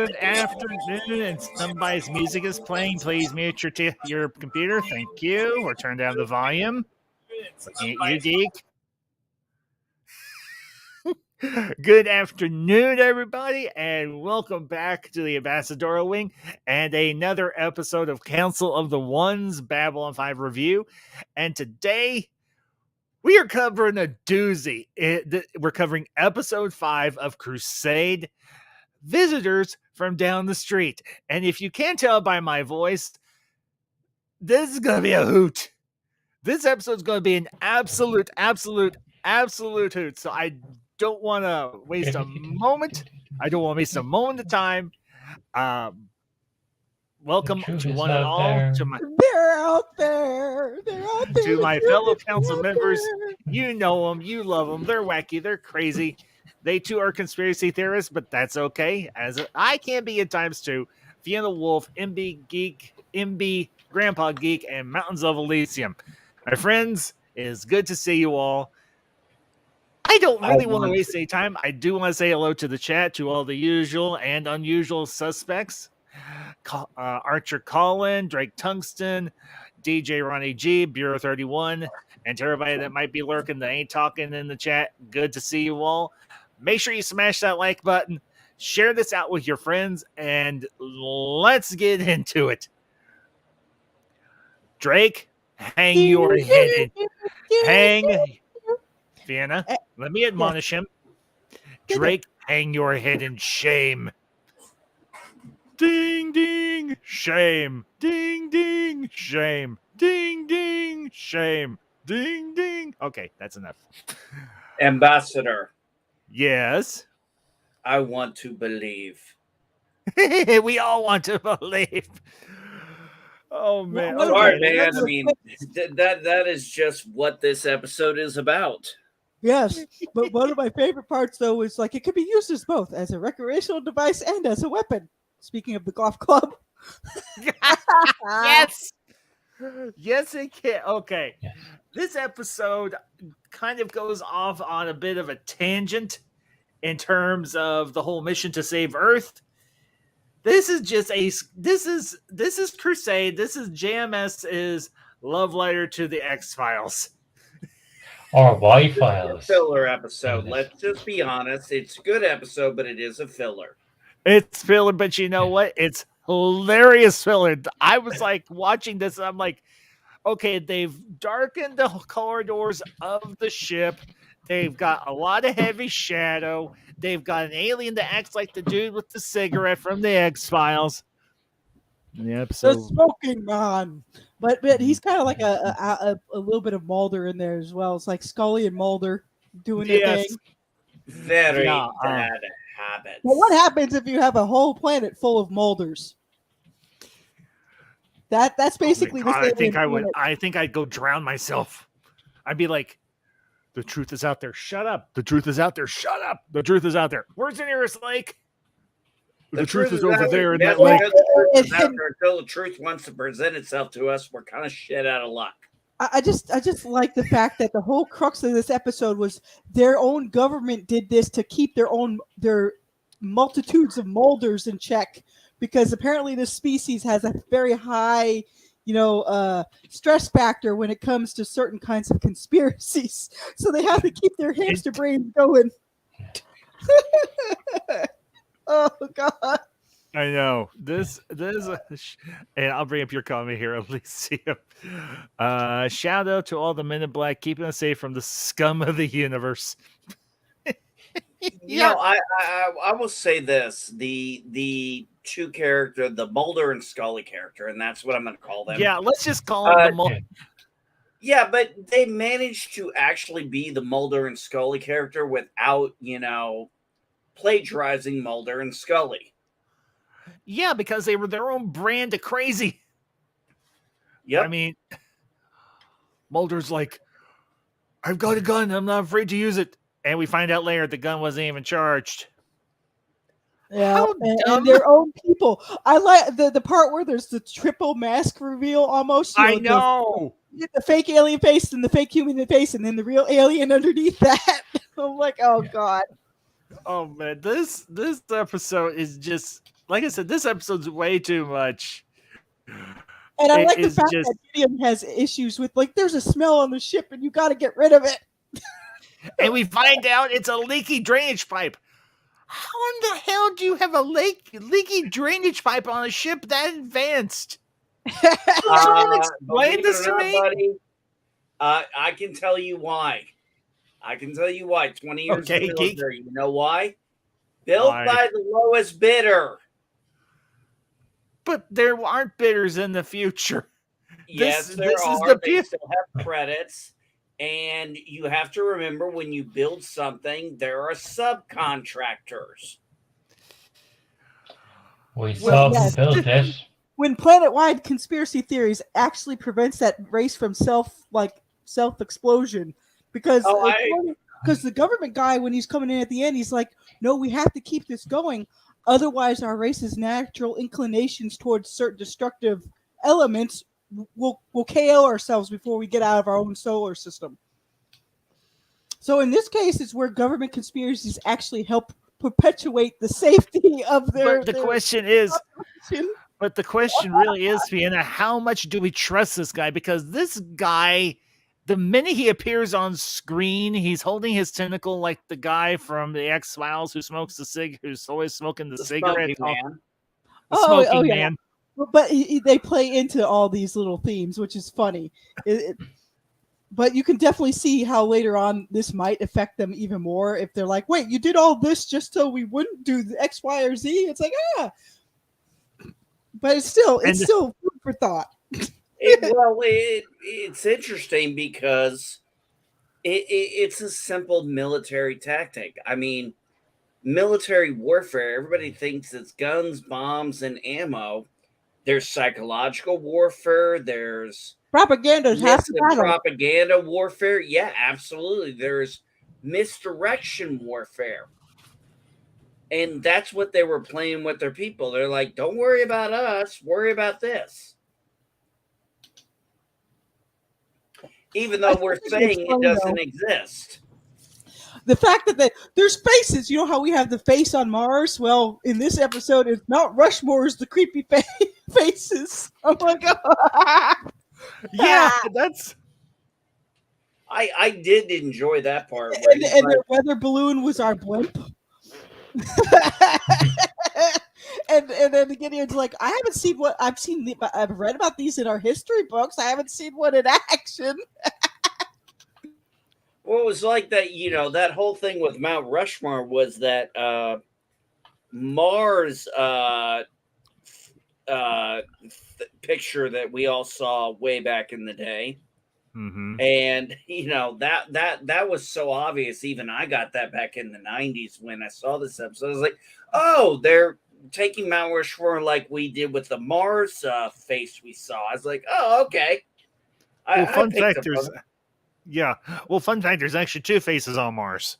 Good afternoon, and somebody's music is playing. Please mute your computer. Thank you. Or turn down the volume. Looking at you, geek. Good afternoon, everybody, and welcome back to the Ambassador Wing and another episode of Council of the Ones Babylon 5 review. And today we are covering a doozy. We're covering episode 5 of Crusade, Visitors from Down the Street. And if you can't tell by my voice, this is going to be a hoot. This episode is going to be an absolute hoot. So I don't want to waste a moment. I don't want to waste a moment of time. Welcome to one and all. They're out there. To my fellow council members. You know them. You love them. They're wacky. They're crazy. They too are conspiracy theorists, but that's okay. As I can be at times too. Fiona Wolf, MB Geek, MB Grandpa Geek, and Mountains of Elysium. My friends, it is good to see you all. I don't really want to waste any time. I do want to say hello to the chat, to all the usual and unusual suspects. Archer Colin, Drake Tungsten, DJ Ronnie G, Bureau 31, and to everybody that might be lurking that ain't talking in the chat, good to see you all. Make sure you smash that like button, share this out with your friends, and let's get into it. Drake, hang your head in. Vienna, let me admonish him. Drake, hang your head in shame. Ding, ding, shame. Ding, ding, shame. Ding, ding, shame. Ding, ding. Okay, that's enough. Ambassador. Yes? I want to believe. We all want to believe. Oh, man. Well, all right, man. I mean, that is just what this episode is about. Yes, but one of my favorite parts, though, is like it could be used as both as a recreational device and as a weapon. Speaking of the golf club. Yes. Yes, it can. Okay. Yes. This episode kind of goes off on a bit of a tangent in terms of the whole mission to save Earth. This is just this is Crusade. This is JMS's love letter to the X-Files. Or Y-Files. Filler episode. Let's just be honest. It's a good episode, but it is a filler. It's filler, but you know what? It's hilarious filler. I was like watching this, and I'm like, okay, they've darkened the corridors of the ship. They've got a lot of heavy shadow. They've got an alien that acts like the dude with the cigarette from the X-Files. The smoking man. But he's kind of like a little bit of Mulder in there as well. It's like Scully and Mulder doing their thing. Very bad habits. Well, what happens if you have a whole planet full of Mulders? That's basically the same. I think I'd go drown myself. I'd be like, the truth is out there. Shut up. The truth is out there. Shut up. The truth is out there. Where's the nearest lake? The truth is over there in that lake. Until the truth wants to present itself to us, we're kind of shit out of luck. I just like the fact that the whole crux of this episode was their own government did this to keep their multitudes of Mulders in check, because apparently this species has a very high, stress factor when it comes to certain kinds of conspiracies. So they have to keep their hamster brains going. Oh God! I know this, and I'll bring up your comment here, Elysium. Shout out to all the Men in Black, keeping us safe from the scum of the universe. Yeah, I will say this: the two character, the Mulder and Scully character, and that's what I'm going to call them. Yeah, let's just call them the Mulder. Yeah, but they managed to actually be the Mulder and Scully character without, plagiarizing Mulder and Scully. Yeah, because they were their own brand of crazy. Yep. I mean, Mulder's like, I've got a gun. I'm not afraid to use it. And we find out later the gun wasn't even charged. Yeah, and their own people. I like the part where there's the triple mask reveal almost. I know. The fake alien face and the fake human face, and then the real alien underneath that. I'm like, oh God. Oh man, this episode is just like I said, this episode's way too much. And I It like the is fact just- that Gideon has issues with, like, there's a smell on the ship and you got to get rid of it. And we find out it's a leaky drainage pipe. How in the hell do you have a leaky drainage pipe on a ship that advanced? Someone explain Believe this it to or not, me? buddy, I can tell you why. 20 years Okay, in the geek. military. You know why? Built Why? by the lowest bidder. But there aren't bidders in the future. Yes, there this is are. the They still have credits. And you have to remember, when you build something, there are subcontractors. We Well, saw yes. who built it. When planet-wide conspiracy theories actually prevents that race from self-explosion, because the government guy, when he's coming in at the end, he's like, no, we have to keep this going, otherwise our race's natural inclinations towards certain destructive elements will KO ourselves before we get out of our own solar system. So in this case, it's where government conspiracies actually help perpetuate the safety of their. But the question really is, Fiona, how much do we trust this guy? Because this guy, the minute he appears on screen, he's holding his tentacle like the guy from the X-Files who's always smoking the cigarette. Smoking man. The smoking yeah. man. But they play into all these little themes, which is funny. But you can definitely see how later on this might affect them even more if they're like, wait, you did all this just so we wouldn't do the X, Y, or Z? It's like, But it's still food for thought. It's interesting because it's a simple military tactic. I mean, military warfare, everybody thinks it's guns, bombs, and ammo. There's psychological warfare. There's Propaganda is half the battle. propaganda warfare. Yeah, absolutely. There's misdirection warfare. And that's what they were playing with their people. They're like, don't worry about us. Worry about this. Even though we're saying it doesn't exist. The fact that there's faces, you know how we have the face on Mars? Well, in this episode, it's Mount Rushmore is the creepy faces. Oh my god! Yeah, that's. I did enjoy that part. And their weather balloon was our blimp. and then Gideon's like, I haven't seen what I've read about these in our history books. I haven't seen one in action. Well, it was like that, that whole thing with Mount Rushmore was that Mars picture that we all saw way back in the day. Mm-hmm. And, that was so obvious. Even I got that back in the 90s when I saw this episode. I was like, oh, they're taking Mount Rushmore like we did with the Mars face we saw. I was like, oh, okay. Fun fact, there's actually two faces on Mars.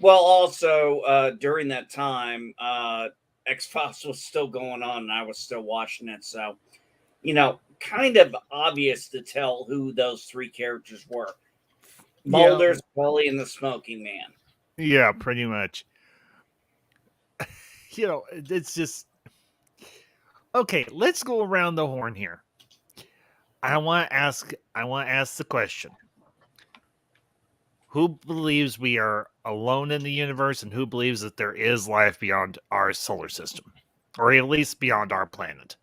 Well, also, during that time, X-Files was still going on and I was still watching it. So, kind of obvious to tell who those three characters were. Mulder, Scully, and the Smoking Man. Yeah, pretty much. It's just... Okay, let's go around the horn here. I want to ask the question. Who believes we are alone in the universe, and who believes that there is life beyond our solar system, or at least beyond our planet?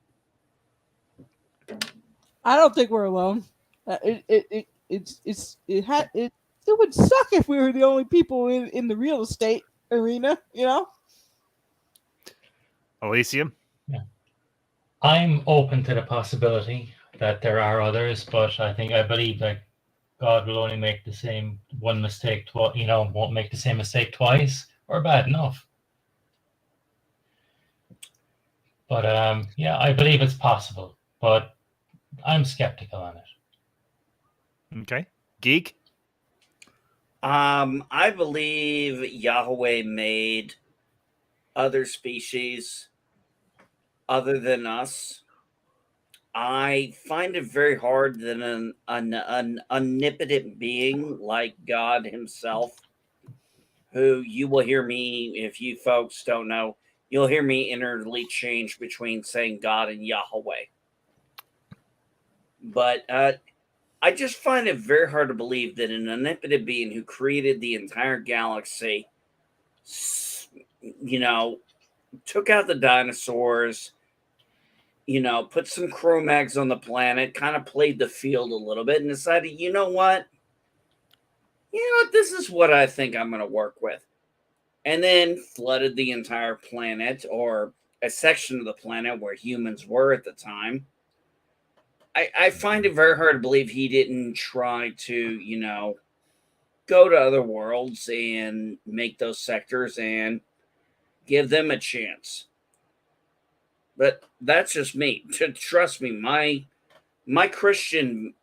I don't think we're alone. It would suck if we were the only people in the real estate arena, Elysium? Yeah. I'm open to the possibility that there are others, but I believe that God will only make the same one mistake won't make the same mistake twice, or bad enough. But I believe it's possible, but I'm skeptical on it. Okay. Geek? I believe Yahweh made other species other than us. I find it very hard that an omnipotent being like God himself, who you will hear me, if you folks don't know, you'll hear me interchange between saying God and Yahweh. But I just find it very hard to believe that an omnipotent being who created the entire galaxy, took out the dinosaurs, put some Cro-Mags on the planet, kind of played the field a little bit and decided, you know what? This is what I think I'm going to work with. And then flooded the entire planet, or a section of the planet where humans were at the time. I find it very hard to believe he didn't try to, go to other worlds and make those sectors and give them a chance. But that's just me. Trust me, my Christian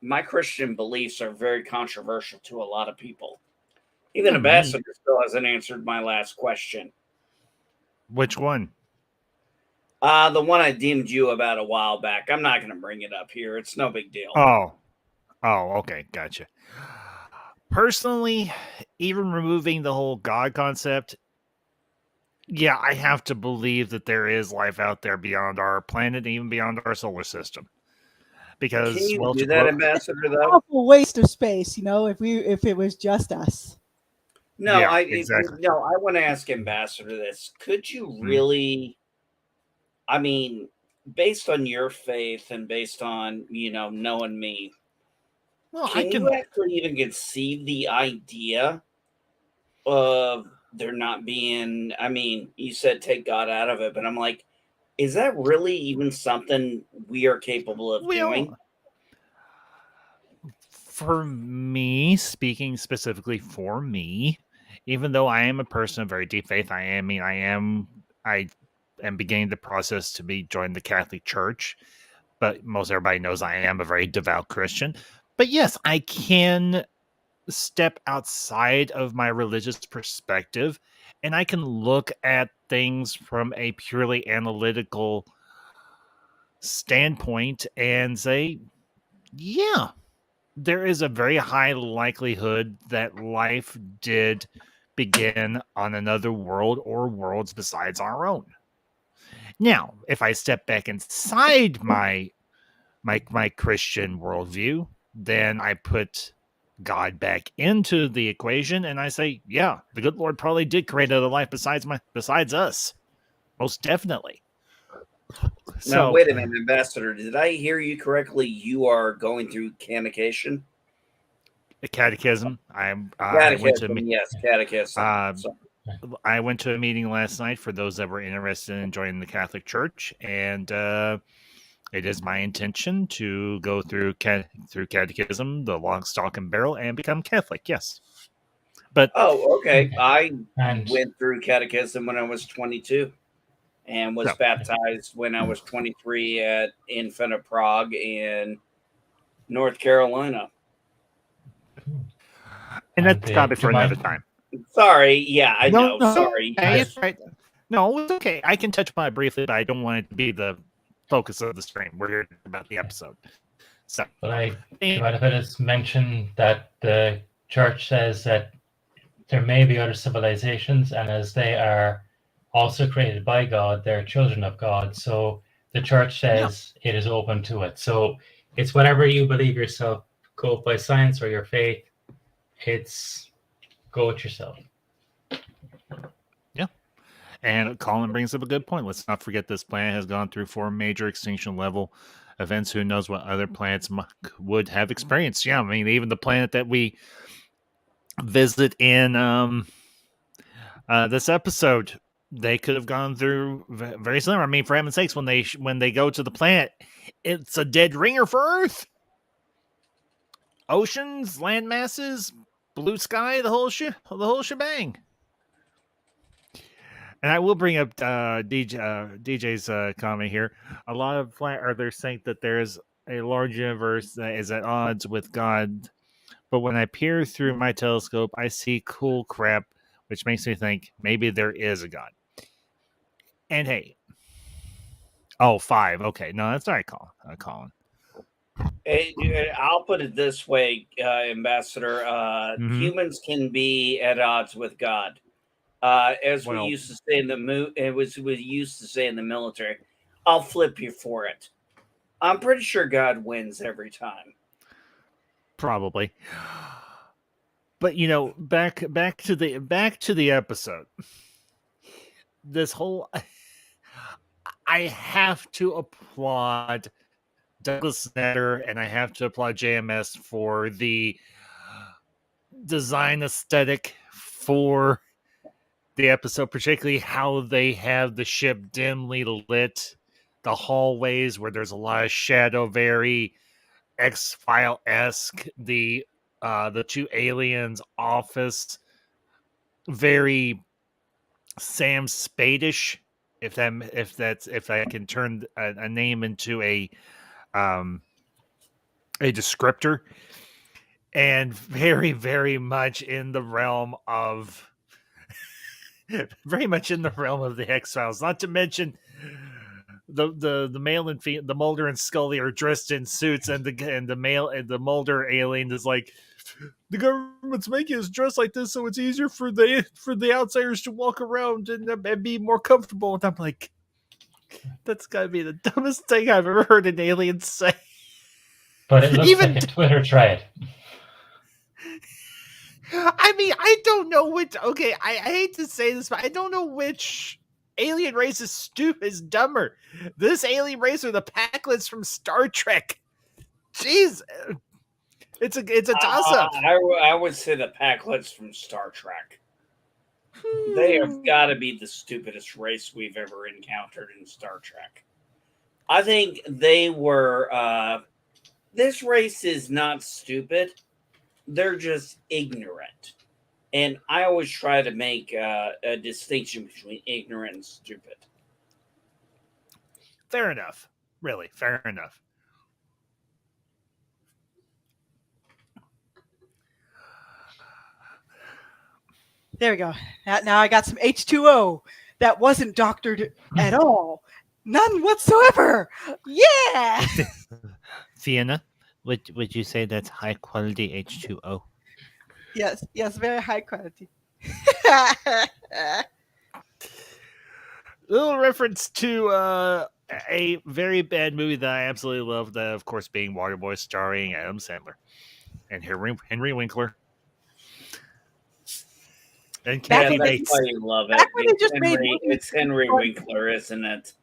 beliefs are very controversial to a lot of people. Even Ambassador still hasn't answered my last question. Which one? The one I deemed you about a while back. I'm not going to bring it up here. It's no big deal. Oh, okay, gotcha. Personally, even removing the whole God concept, yeah, I have to believe that there is life out there beyond our planet, even beyond our solar system. Because can you do that, Ambassador? Though, awful waste of space. If it was just us. No, yeah, exactly. I want to ask Ambassador this. Could you really? I mean, based on your faith and based on knowing me, can you actually even conceive the idea of there not being? I mean, you said take God out of it, but I'm like, is that really even something we are capable of doing? For me, speaking specifically for me, even though I am a person of very deep faith, I am beginning the process to join the Catholic Church, but most everybody knows I am a very devout Christian. But yes, I can step outside of my religious perspective, and I can look at things from a purely analytical standpoint and say, yeah, there is a very high likelihood that life did begin on another world or worlds besides our own. Now, if I step back inside my Christian worldview, then I put God back into the equation and I say, yeah, the good Lord probably did create other life besides us. Most definitely. Now, wait a minute, Ambassador. Did I hear you correctly? You are going through catechism? Catechism. Catechism. I went to a meeting last night for those that were interested in joining the Catholic Church, and it is my intention to go through catechism, the long, stock, and barrel, and become Catholic. Yes, but okay. I went through catechism when I was 22, and was baptized when I was 23 at Infant of Prague in North Carolina. And that's got to be for another time. Sorry, yeah, I know. Sorry, it's right. No, it's okay. I can touch on it briefly, but I don't want it to be the focus of the stream. We're here about the episode. So, but I just mention that the church says that there may be other civilizations, and as they are also created by God, they're children of God. So the church says it is open to it. So it's whatever you believe yourself. Go by science or your faith. It's go with yourself. Yeah. And Colin brings up a good point. Let's not forget this planet has gone through 4 major extinction level events. Who knows what other planets would have experienced? Yeah, I mean, even the planet that we visit in this episode, they could have gone through very similar. I mean, for heaven's sakes, when they go to the planet, it's a dead ringer for Earth. Oceans, land masses, blue sky, the whole shebang. And I will bring up DJ's comment here. A lot of flat earthers think that there's a large universe that is at odds with God, but when I peer through my telescope, I see cool crap, which makes me think maybe there is a God. And hey, 5. Okay, no, that's all right, Colin. I'll put it this way, Ambassador. Humans can be at odds with God. As we Well- used to say in the we used to say in the military, I'll flip you for it. I'm pretty sure God wins every time. Probably. But back to the episode. This whole I have to applaud Douglas Snyder and I have to applaud JMS for the design aesthetic for the episode, particularly how they have the ship dimly lit, the hallways where there's a lot of shadow, very X-File-esque, the two aliens office, very Sam Spade-ish, if I can turn a name into a descriptor, and very, very much in the realm of the X-Files. Not to mention the male and female, the Mulder and Scully are dressed in suits, and the Mulder alien is like, the government's making us dress like this so it's easier for the outsiders to walk around and be more comfortable. And I'm like, that's gotta be the dumbest thing I've ever heard an alien say. But it looks Even like a Twitter thread. I mean, I don't know which. Okay, I hate to say this, but I don't know which alien race is dumber. This alien race or the Packlets from Star Trek? Jeez, it's a toss up. I would say the Packlets from Star Trek. They have got to be the stupidest race we've ever encountered in Star Trek. I think they were. This race is not stupid. They're just ignorant. And I always try to make a distinction between ignorant and stupid. Fair enough. Really, fair enough. There we go. Now I got some H2O that wasn't doctored at all. None whatsoever. Yeah. Fiona, would you say that's high quality H2O? Yes, very high quality. Little reference to a very bad movie that I absolutely love, that of course being Waterboy, starring Adam Sandler and Henry Winkler and Kathy That's Bates. why you love it. Back when they just made movies. It's Henry Winkler, isn't it?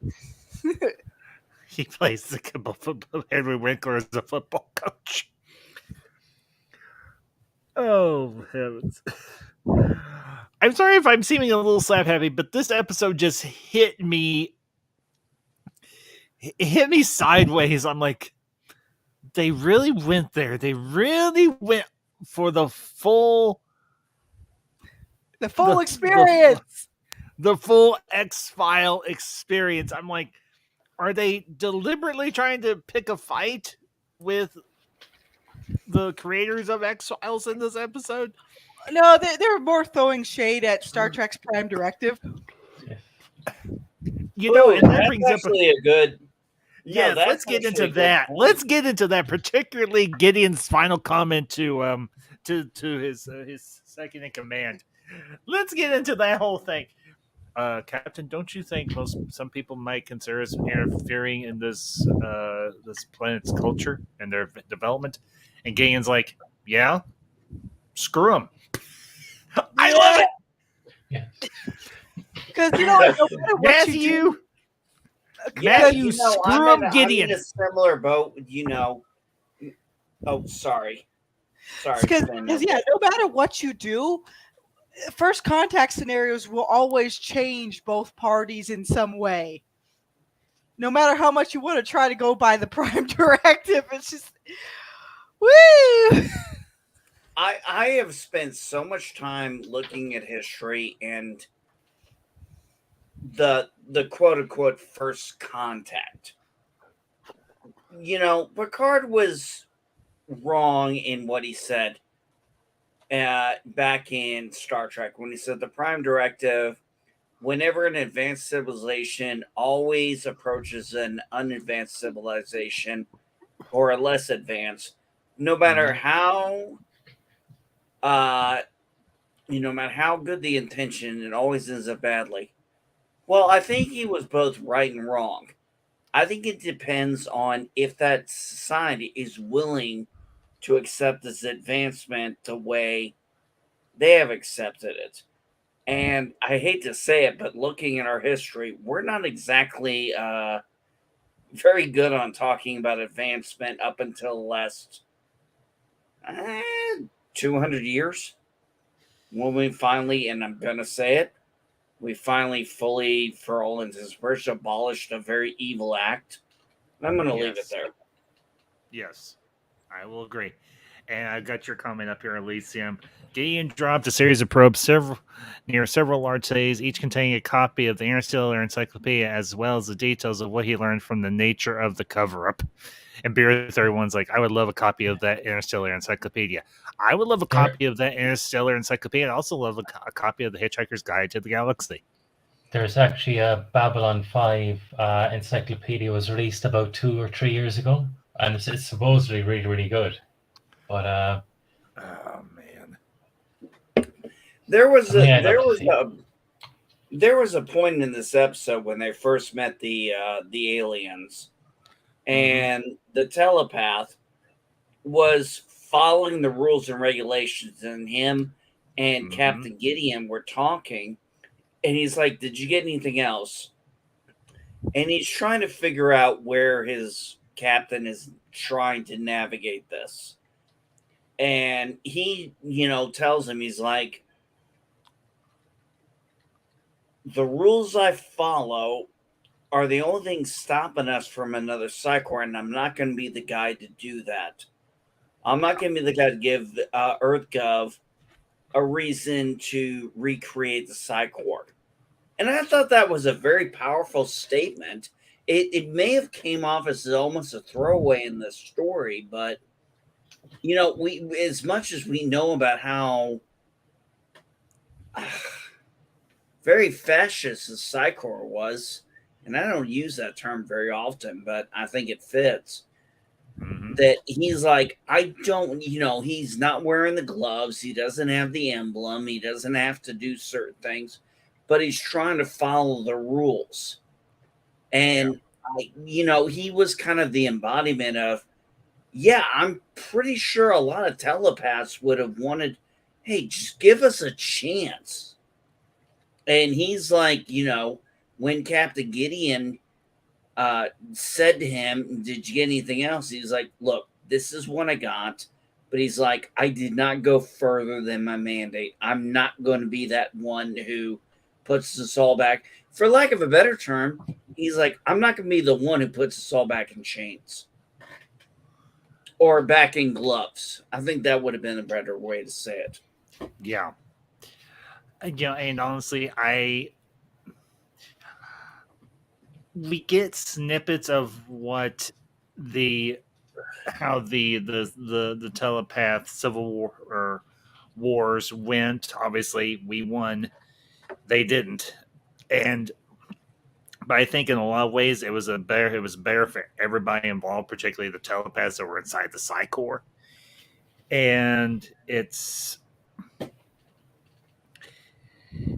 He plays the Henry Winkler as a football coach. Oh heavens! I'm sorry if I'm seeming a little slap happy, but this episode just hit me sideways. I'm like, they really went there. They really went for the full experience. The full X-File experience. I'm like, are they deliberately trying to pick a fight with the creators of X-Files in this episode? No, they're more throwing shade at Star Trek's Prime Directive. And that brings up actually a good. Yeah, let's get into that. Let's get into that, particularly Gideon's final comment to his second in command. Let's get into that whole thing. Captain, don't you think some people might consider us interfering in this planet's culture and their development? And Gideon's like, yeah, screw them. I love it. Yeah. Because no matter what Matthew, screw him, Gideon. I'm in a similar boat, Oh, sorry. Because no matter what you do, first contact scenarios will always change both parties in some way. No matter how much you want to try to go by the Prime Directive, it's just woo. I have spent so much time looking at history and the quote unquote first contact. Picard was wrong in what he said back in Star Trek when he said the Prime Directive, whenever an advanced civilization always approaches an unadvanced civilization or a less advanced, no matter how no matter how good the intention, it always ends up badly. Well, I think he was both right and wrong. I think it depends on if that society is willing to accept this advancement the way they have accepted it. And I hate to say it, but looking at our history, we're not exactly very good on talking about advancement up until the last uh, 200 years. When we finally, and I'm going to say it, we finally fully, for all intents and purposes, abolished a very evil act. And I'm going to leave it Yes. there. Yes, I will agree. And I got your comment up here, Elysium. Gideon dropped a series of probes near several large cities, each containing a copy of the Interstellar Encyclopedia, as well as the details of what he learned from the nature of the cover-up. And Beer 31's like, I would love a copy of that Interstellar Encyclopedia. I would love a copy of that Interstellar Encyclopedia. I'd also love a copy of the Hitchhiker's Guide to the Galaxy. There's actually a Babylon 5 encyclopedia was released about 2 or 3 years ago, and it's supposedly really, really good. But Oh man, There was I mean, a I'd there love to was see it. a there was a point in this episode when they first met the aliens, and the telepath was following the rules and regulations, and him and Captain Gideon were talking, and he's like, "Did you get anything else?" And he's trying to figure out where his captain is trying to navigate this, and he, tells him, he's like, "The rules I follow are the only thing stopping us from another Psychor, and I'm not going to be the guy to do that. I'm not going to be the guy to give EarthGov a reason to recreate the Psychor." And I thought that was a very powerful statement. It may have came off as almost a throwaway in the story, but we, as much as we know about how very fascist the Psychor was, and I don't use that term very often, but I think it fits. That he's like, I don't, he's not wearing the gloves, he doesn't have the emblem, he doesn't have to do certain things, but he's trying to follow the rules. And he was kind of the embodiment of, yeah, I'm pretty sure a lot of telepaths would have wanted, hey, just give us a chance. And he's like, when Captain Gideon said to him, "Did you get anything else?" He's like, "Look, this is what I got." But he's like, "I did not go further than my mandate. I'm not going to be that one who puts us all back." For lack of a better term, he's like, "I'm not going to be the one who puts us all back in chains or back in gloves." I think that would have been a better way to say it. Yeah. And honestly, we get snippets of how the telepath civil war or wars went. Obviously, we won; they didn't. But I think in a lot of ways, it was better for everybody involved, particularly the telepaths that were inside the Psychor. And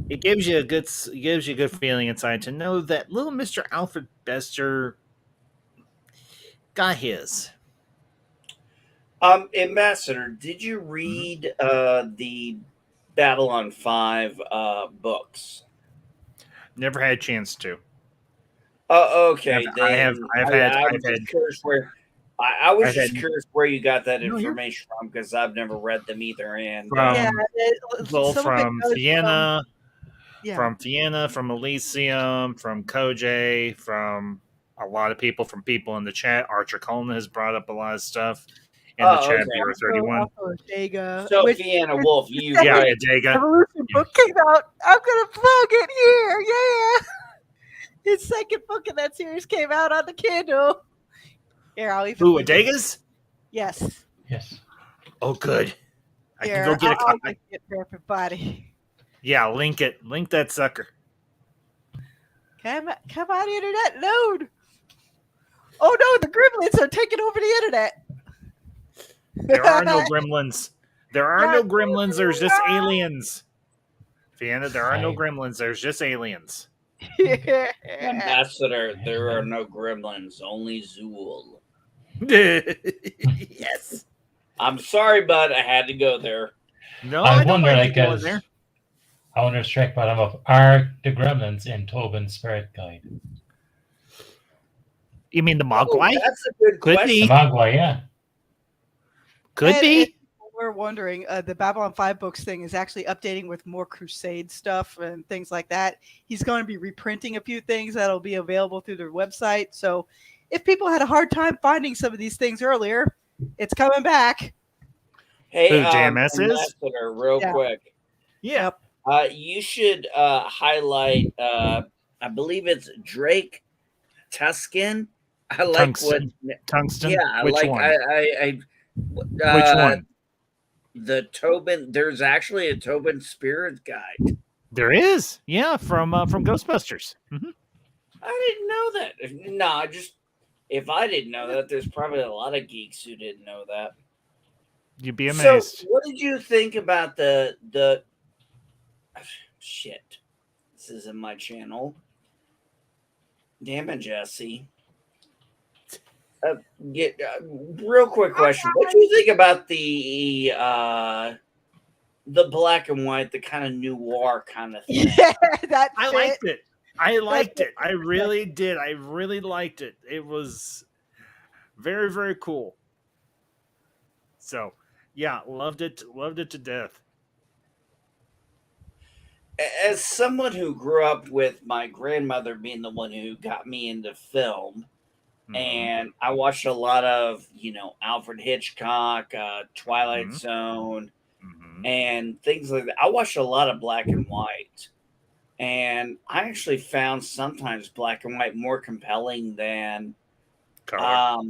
it gives you a good feeling inside to know that little Mr. Alfred Bester got his. Ambassador, did you read the Babylon 5 books? Never had a chance to. Okay. I was just curious where I was just curious where you got that information from, because I've never read them either. And from Vienna, from Elysium, from Koj, from a lot of people, from people in the chat. Archer Coleman has brought up a lot of stuff in the chat. Viewer 31. So Vienna Wolf, you read Dega. Evolution book came out. I'm gonna plug it here. Yeah. His second book in that series came out on the Kindle. Here, I'll even. Ooh, Degas? Yes. Yes. Oh, good. I Here, can go get a I'll copy. get for everybody. Yeah, link it. Link that sucker. Come on, internet, load. Oh no, the gremlins are taking over the internet. There are no gremlins. There are no gremlins. There's just aliens. Vienna, there are no I- gremlins. There's just aliens. Ambassador, there are no gremlins, only Zool. Yes. I'm sorry, bud. I had to go there. No, I I don't wonder, mind like, you going as there. I wonder, strike bottom up, are the gremlins in Tobin's Spirit Guide? You mean the Oh, Mogwai? that's a good Could The question. be. Mogwai, yeah. Could And be. we're wondering, the Babylon 5 books thing is actually updating with more Crusade stuff and things like that. He's going to be reprinting a few things that'll be available through their website. So if people had a hard time finding some of these things earlier, it's coming back. Hey, Who, JMS is? Ambassador, real Yeah. quick. Yeah. Yep. You should highlight, I believe it's Drake Tuscan. I like Tungsten. Tungsten. yeah, I Which like, one? Which Which one? The Tobin, there's actually a Tobin Spirit Guide. There is. Yeah, from Ghostbusters. Mhm. I didn't know that. No, if I didn't know that, there's probably a lot of geeks who didn't know that. You'd be amazed. So, what did you think about the shit? This isn't my channel. Damn it, Jesse. Real quick question. What do you think about the black and white, the kind of noir kind of thing? Yeah, that I fit. liked it. I liked it. I really did. I really liked it. It was very, very cool. So, yeah, loved it. Loved it to death. As someone who grew up with my grandmother being the one who got me into film, Mhm. and I watched a lot of, Alfred Hitchcock, Twilight Mhm. Zone, Mhm. and things like that. I watched a lot of black and white. And I actually found sometimes black and white more compelling than Color.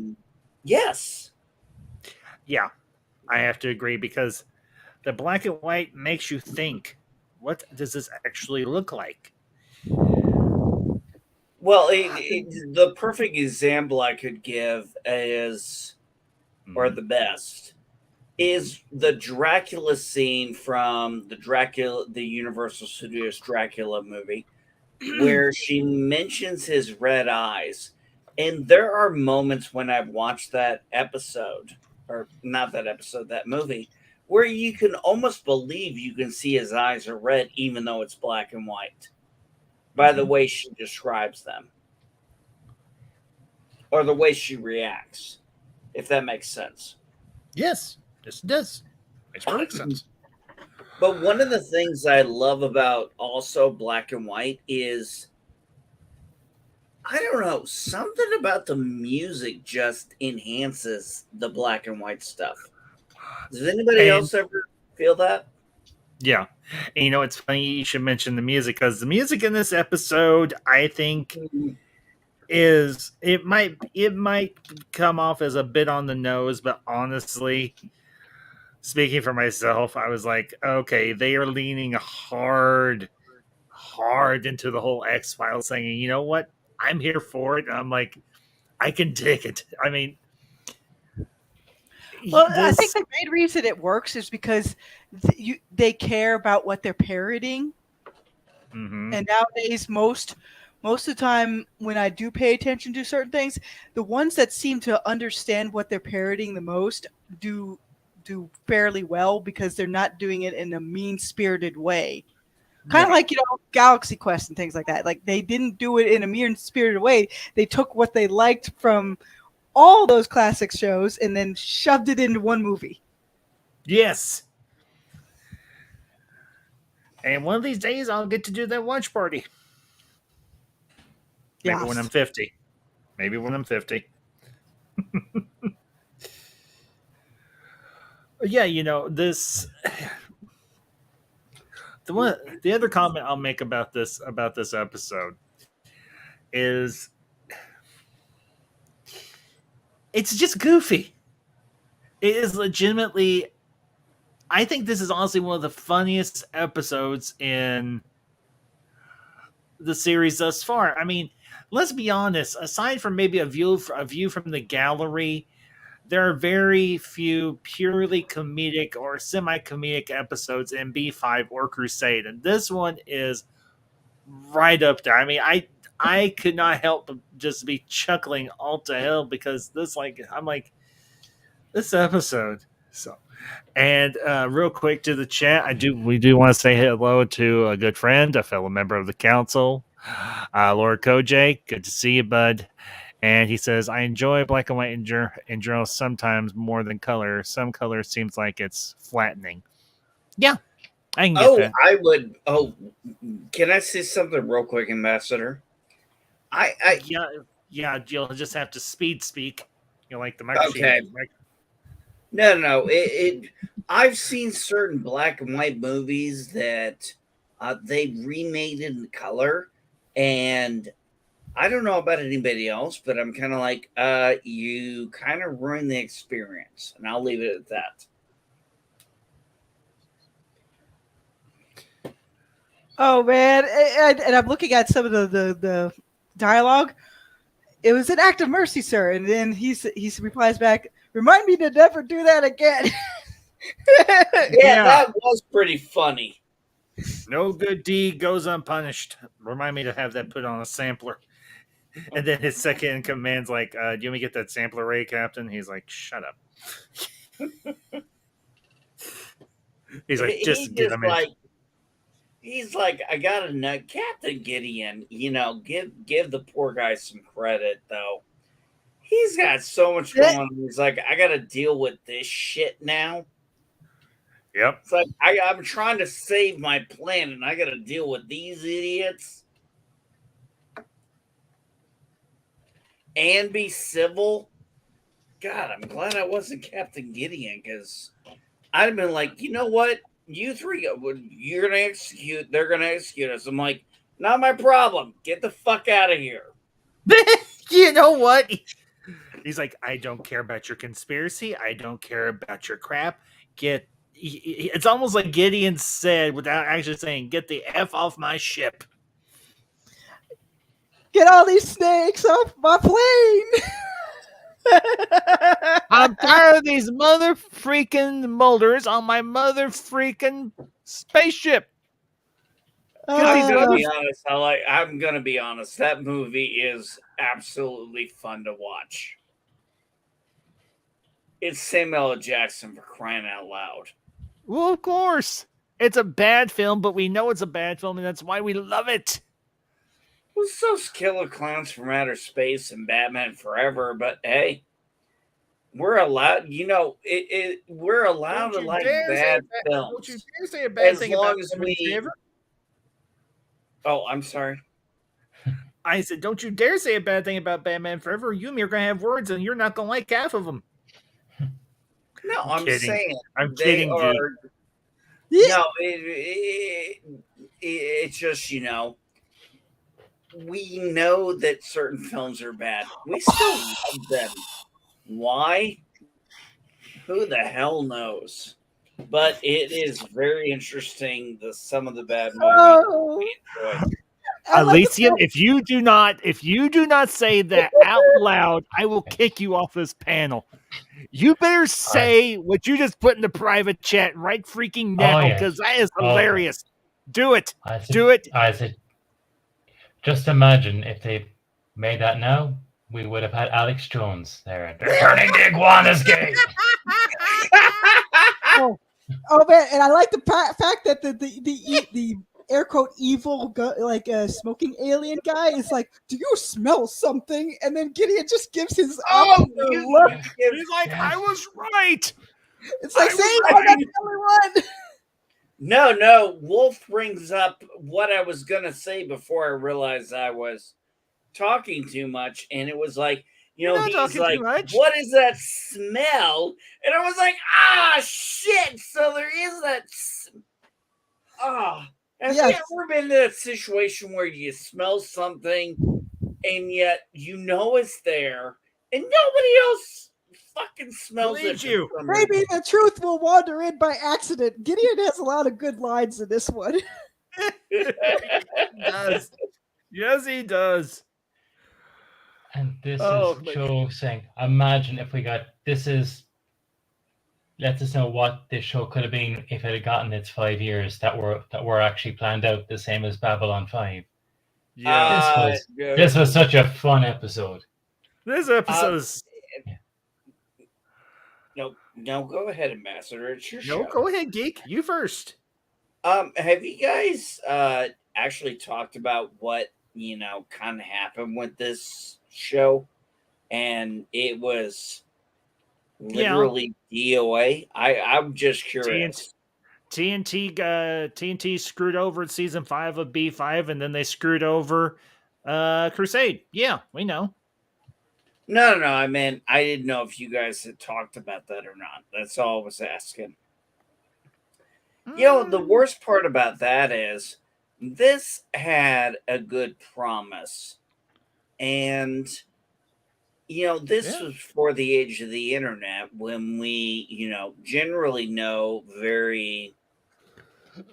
yes. Yeah, I have to agree because the black and white makes you think, what does this actually look like? Well, the perfect example I could give is, or the best, is the Dracula scene from the Universal Studios Dracula movie, where she mentions his red eyes. And there are moments when I've watched that episode, or not that episode, that movie, where you can almost believe you can see his eyes are red, even though it's black and white, by the way she describes them, or the way she reacts, if that makes sense. Yes, it does. Makes perfect sense. But one of the things I love about also black and white is, I don't know, something about the music just enhances the black and white stuff. Does anybody And- else ever feel that? Yeah. And it's funny you should mention the music because the music in this episode, I think, is it might come off as a bit on the nose, but honestly, speaking for myself, I was like, okay, they are leaning hard into the whole X-Files thing. And you know what? I'm here for it. I'm like, I can dig it. I mean, Well, I think the main reason it works is because they care about what they're parodying. Mhm. And nowadays, most of the time, when I do pay attention to certain things, the ones that seem to understand what they're parodying the most do fairly well because they're not doing it in a mean-spirited way. Kind of like, Galaxy Quest and things like that. Like, they didn't do it in a mean-spirited way. They took what they liked from all those classic shows and then shoved it into one movie. Yes. And one of these days, I'll get to do that watch party. Maybe when I'm 50. Maybe when I'm 50. Yeah, this. The other comment I'll make about this episode is it's just goofy. It is legitimately. I think this is honestly one of the funniest episodes in the series thus far. I mean, let's be honest. Aside from maybe a view from the gallery, there are very few purely comedic or semi-comedic episodes in B5 or Crusade, and this one is right up there. I mean, I could not help but just be chuckling all to hell because I'm like this episode. So, and real quick to the chat, we do want to say hello to a good friend, a fellow member of the council, Lord Kojak. Good to see you, bud. And he says, I enjoy black and white in general sometimes more than color. Some color seems like it's flattening. Yeah, I can get that. I would. Oh, can I say something real quick, Ambassador? Yeah, you'll just have to speak. Like the microphone. Okay. No. I've seen certain black and white movies that they remade in color, and I don't know about anybody else, but I'm kind of like, you kind of ruined the experience, and I'll leave it at that. Oh man, and I'm looking at some of the dialogue. It was an act of mercy, sir. And then he replies back, "Remind me to never do that again." Yeah, that was pretty funny. No good deed goes unpunished. Remind me to have that put on a sampler. And then his second in command's like, do you want me to get that sampler ready, Captain? He's like, shut up. He's like, just get him in. He's like, I got a nut, Captain Gideon. Give the poor guy some credit, though. He's got so much going on. He's like, I got to deal with this shit now. Yep. It's like, I'm trying to save my planet, and I got to deal with these idiots. And be civil. God, I'm glad I wasn't Captain Gideon, because I'd have been like, you know what? You three, you're going to execute. They're going to execute us. I'm like, not my problem. Get the fuck out of here. You know what? He's like, I don't care about your conspiracy. I don't care about your crap. It's almost like Gideon said, without actually saying, get the F off my ship. Get all these snakes off my plane. I'm tired of these mother freaking Mulders on my mother freaking spaceship. I'm gonna be honest. I'm gonna be honest. That movie is absolutely fun to watch. It's Samuel L. Jackson, for crying out loud. Well, of course, it's a bad film, but we know it's a bad film, and that's why we love it. Well, so's Killer Clowns from Outer Space and Batman Forever, but hey, we're allowed. We're allowed to like bad films. Don't you dare say a bad thing about Batman Forever. Oh, I'm sorry. I said, don't you dare say a bad thing about Batman Forever. You and me are going to have words, and you're not going to like half of them. No, I'm saying I'm kidding. No, it's just, we know that certain films are bad. We still love them. Why? Who the hell knows? But it is very interesting, some of the bad movies we enjoy. Elysium, if you do not say that out loud, I will kick you off this panel. You better say what you just put in the private chat right freaking now, because that is hilarious. Do it. Do it. Isaac, just imagine if they made that now, we would have had Alex Jones there. They're turning the iguanas gay. Oh man, and I like the fact that the air quote evil smoking alien guy is like, do you smell something? And then Gideon just gives his look. He's like, I was right. It's like saying I'm not the only one. No. Wolf brings up what I was gonna say before I realized I was talking too much, and it was like, he's like, what is that smell? And I was like, shit. So there is that. Have you ever been in that situation where you smell something and yet it's there and nobody else fucking smells it? Maybe the truth will wander in by accident. Gideon has a lot of good lines in this one. He does. Yes, he does. And this is Joe saying, imagine if we got this lets us know what this show could have been if it had gotten its 5 years that were actually planned out, the same as Babylon 5. Yeah. This was such a fun episode. This episode is. No, go ahead, Ambassador. It's your show. No, go ahead, Geek. You first. Have you guys actually talked about what kind of happened with this show? And it was literally DOA. I'm just curious. TNT screwed over in season 5 of B5, and then they screwed over Crusade. Yeah, we know. No. I mean, I didn't know if you guys had talked about that or not. That's all I was asking. The worst part about that is this had a good promise. And, this was for the age of the internet when we, generally know very,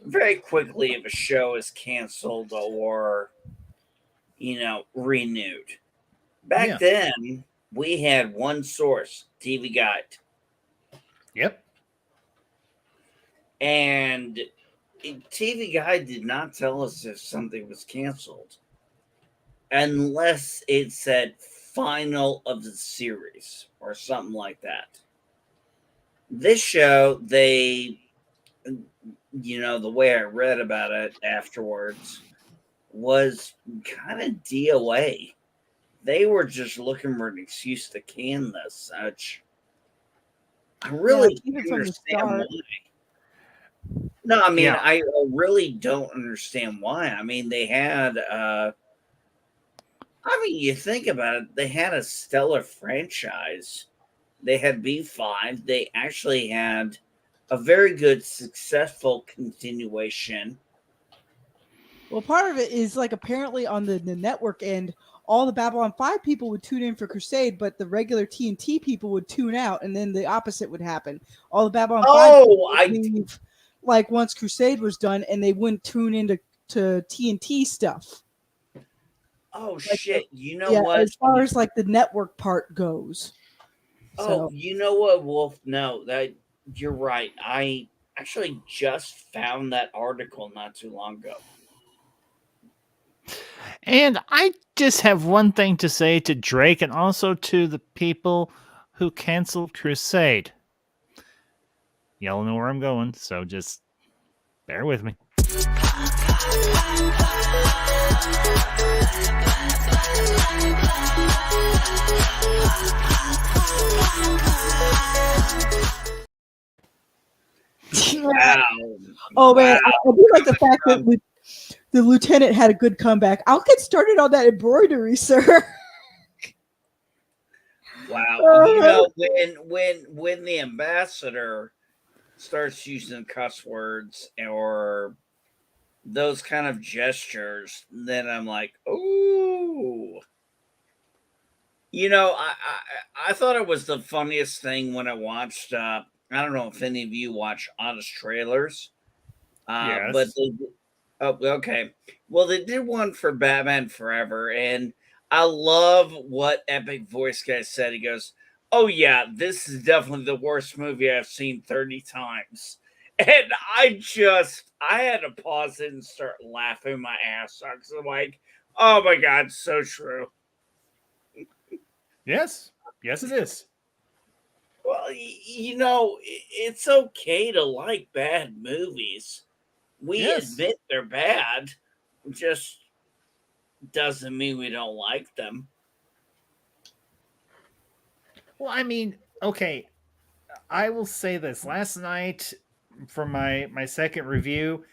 very quickly if a show is canceled or, renewed. Back then, we had one source, TV Guide. Yep. And TV Guide did not tell us if something was canceled unless it said final of the series or something like that. This show, the way I read about it afterwards was kind of DOA. They were just looking for an excuse to can this such. I really don't understand why. No, I mean, I really don't understand why. I mean, they had, you think about it, they had a stellar franchise. They had B5. They actually had a very good, successful continuation. Well, part of it is like apparently on the network end, all the Babylon 5 people would tune in for Crusade, but the regular TNT people would tune out, and then the opposite would happen. All the Babylon 5 people would leave, like once Crusade was done, and they wouldn't tune into TNT stuff. Oh, like, shit. You know what? As far as like the network part goes. Oh, you know what, Wolf? No, you're right. I actually just found that article not too long ago. And I just have one thing to say to Drake and also to the people who canceled Crusade. Y'all know where I'm going, so just bear with me. Wow. Oh, man. I do like the fact that the lieutenant had a good comeback. I'll get started on that embroidery, sir. Wow. When the ambassador starts using cuss words or those kind of gestures, then I'm like, ooh. I thought it was the funniest thing when I watched, I don't know if any of you watch Honest Trailers. Yes. But okay. Well, they did one for Batman Forever, and I love what Epic Voice Guy said. He goes, "Oh yeah, this is definitely the worst movie I've seen 30 times." And I had to pause it and start laughing my ass off because I'm like, "Oh my god, so true." Yes, it is. Well, it's okay to like bad movies. We admit they're bad. Just doesn't mean we don't like them. Well, I mean, okay. I will say this. Last night, for my second review,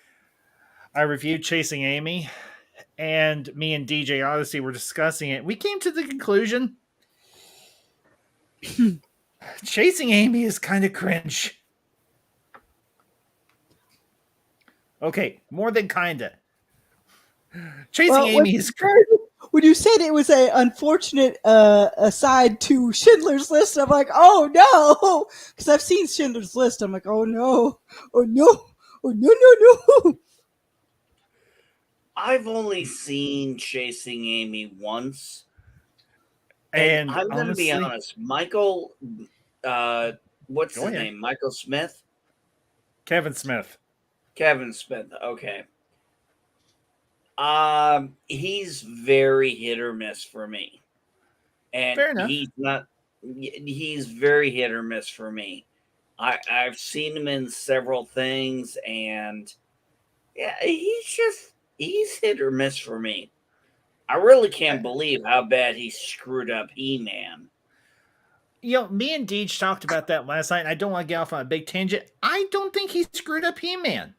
I reviewed Chasing Amy, and me and DJ Odyssey were discussing it. We came to the conclusion Chasing Amy is kind of cringe. Okay, more than kinda. Chasing Amy is cringe. When you said it was an unfortunate aside to Schindler's List, I'm like, oh no, because I've seen Schindler's List. I'm like, oh no, oh no, oh no. I've only seen Chasing Amy once. And I'm going to be honest, Michael, what's Go his ahead. name? Michael Smith? Kevin Smith. Kevin Smith. Okay. He's very hit or miss for me. And Fair enough. he's very hit or miss for me. I've seen him in several things, and yeah, he's hit or miss for me. I really can't believe how bad he screwed up He-Man. Me and Deej talked about that last night, and I don't want to get off on a big tangent. I don't think he screwed up He-Man.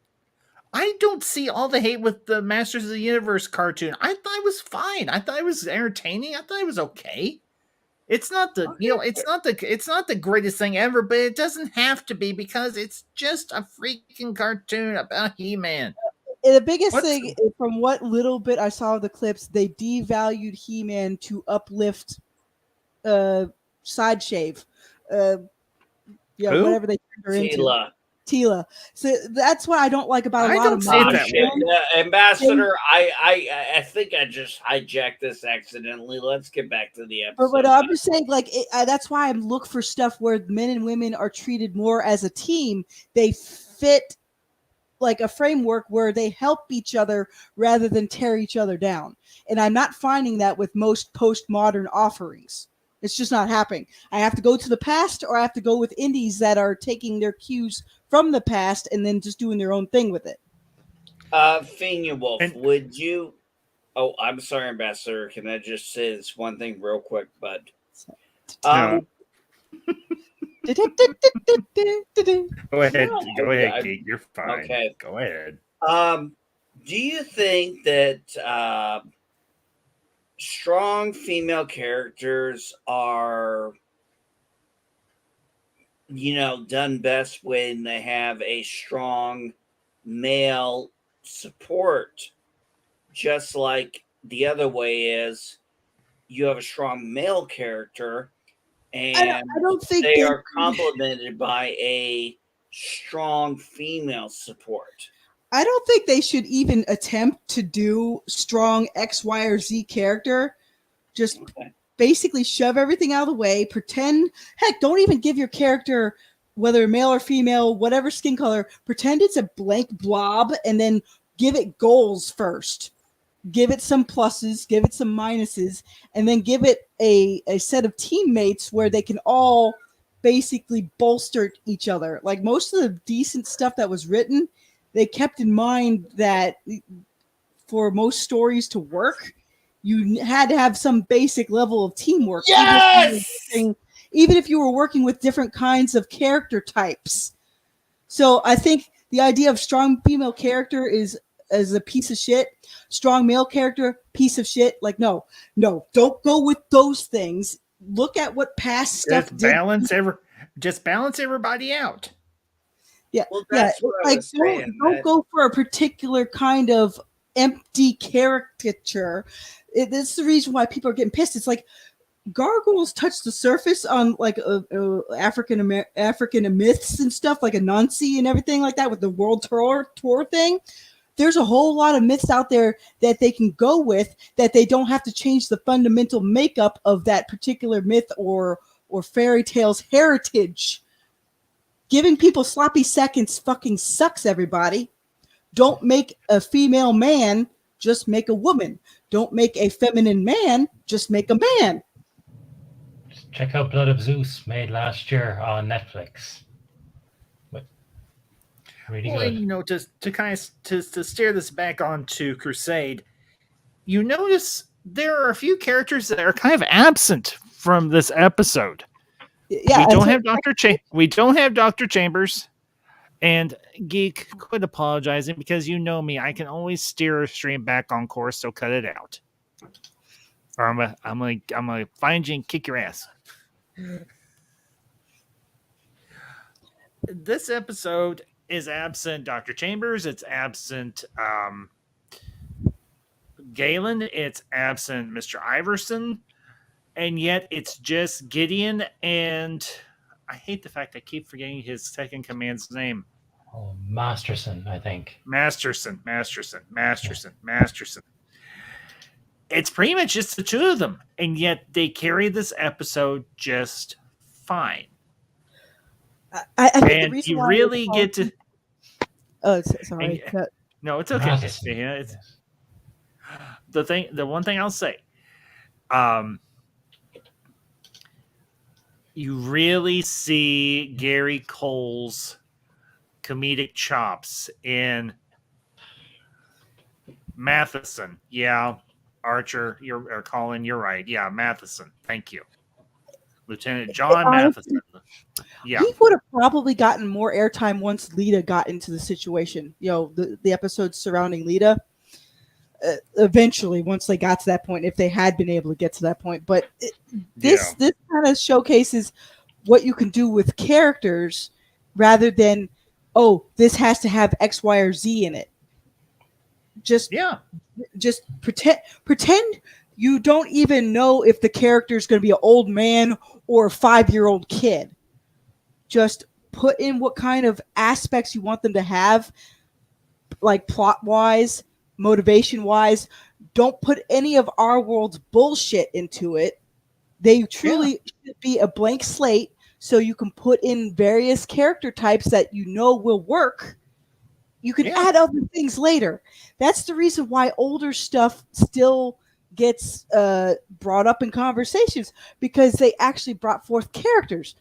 I don't see all the hate with the Masters of the Universe cartoon. I thought it was fine. I thought it was entertaining. I thought it was okay. It's not the it's not the greatest thing ever, but it doesn't have to be because it's just a freaking cartoon about He-Man. The biggest thing, from what little bit I saw of the clips, they devalued He-Man to uplift Side Shave. Who? Whatever they turned her into. Tila. So that's what I don't like about a lot of Ambassador, I think I just hijacked this accidentally. Let's get back to the episode. But I'm just saying, that's why I look for stuff where men and women are treated more as a team. They fit like a framework where they help each other rather than tear each other down. And I'm not finding that with most postmodern offerings. It's just not happening. I have to go to the past, or I have to go with indies that are taking their cues from the past and then just doing their own thing with it. Fina Wolf, would you? Oh, I'm sorry, Ambassador. Can I just say this one thing real quick, bud? Go ahead, Geek. You're fine. Okay, go ahead. Do you think that strong female characters are, done best when they have a strong male support, just like the other way is you have a strong male character and I don't think they are complemented by a strong female support? I don't think they should even attempt to do strong X, Y, or Z character. Just basically shove everything out of the way. Pretend, heck, don't even give your character, whether male or female, whatever skin color, pretend it's a blank blob and then give it goals first. Give it some pluses, give it some minuses, and then give it a set of teammates where they can all basically bolster each other. Like most of the decent stuff that was written, they kept in mind that for most stories to work, you had to have some basic level of teamwork. Yes! Even if you were working with different kinds of character types. So I think the idea of strong female character is a piece of shit. Strong male character, piece of shit. Like, no, don't go with those things. Look at what past stuff did. Just balance everybody out. Yeah, like don't go for a particular kind of empty caricature. That's the reason why people are getting pissed. It's like gargoyles touch the surface on like African myths and stuff, like Anansi and everything like that with the world tour thing. There's a whole lot of myths out there that they can go with that they don't have to change the fundamental makeup of that particular myth or fairy tale's heritage. Giving people sloppy seconds fucking sucks, everybody. Don't make a female man, just make a woman. Don't make a feminine man, just make a man. Just check out Blood of Zeus, made last year on Netflix. Really good. To steer this back onto Crusade, you notice there are a few characters that are kind of absent from this episode. Yeah, we don't have Dr. Chambers, and Geek, quit apologizing because you know me. I can always steer a stream back on course, so cut it out. Or I'm gonna find you and kick your ass. This episode is absent Dr. Chambers. It's absent Galen. It's absent Mr. Iverson. And yet it's just Gideon and I hate the fact I keep forgetting his second command's name. Oh, Masterson, I think. Masterson. It's pretty much just the two of them. And yet they carry this episode just fine. I think the And reason you why really get to. Oh, sorry. No, it's okay. Madison. Yeah, it's the one thing I'll say. You really see Gary Cole's comedic chops in Matheson. Yeah, Archer, or Colin, you're right. Yeah, Matheson. Thank you. Lieutenant John Honestly, Matheson. Yeah. he would have probably gotten more airtime once Lita got into the situation. The episodes surrounding Lita. Eventually, once they got to that point, if they had been able to get to that point, but this kind of showcases what you can do with characters rather than, oh, this has to have X, Y, or Z in it. Just pretend you don't even know if the character is going to be an old man or a 5-year-old kid. Just put in what kind of aspects you want them to have, like plot-wise, motivation-wise. Don't put any of our world's bullshit into it. They truly should be a blank slate, so you can put in various character types that you know will work. You can add other things later. That's the reason why older stuff still gets brought up in conversations, because they actually brought forth characters.